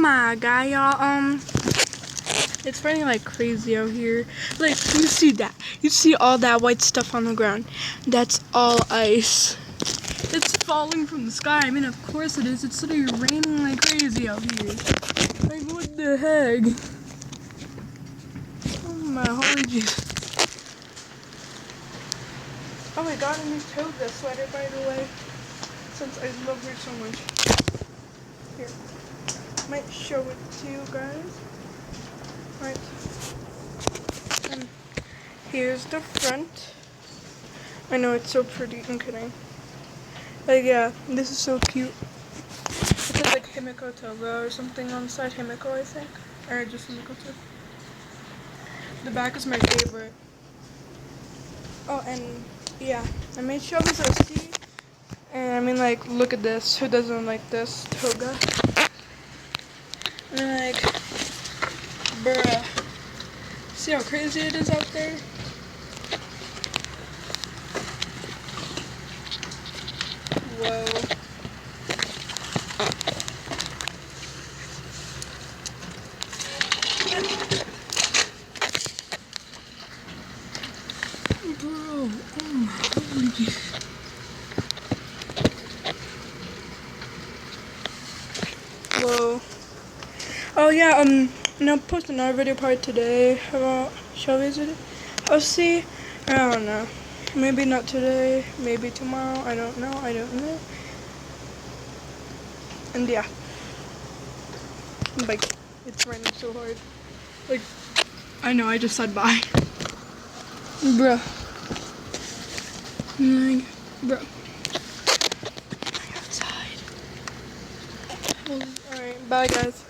my god, y'all. It's raining like crazy out here. Like, you see that? You see all that white stuff on the ground? That's all ice. It's falling from the sky. I mean, of course it is. It's literally raining like crazy out here. Like, what the heck? Oh my holy Jesus. Oh, I got a new toga sweater, by the way, since I love her so much. Here, might show it to you guys. Right. And here's the front. I know it's so pretty. I'm kidding. Like, yeah, this is so cute. It says like Himiko Toga or something on the side. Himiko, I think. Or just Himiko too. The back is my favorite. Oh, and yeah, I made sure this a C. And I mean, like, look at this. Who doesn't like this toga? And then, like, bruh. See how crazy it is out there? Whoa. Bro, oh my holy. Whoa. Oh yeah, I'm gonna post another video part today about Shelby's video. I'll see. I don't know. Maybe not today, maybe tomorrow. I don't know. And yeah. Like, it's raining so hard. Like, I know, I just said bye. Bruh. Like, bruh. Outside. Alright, bye guys.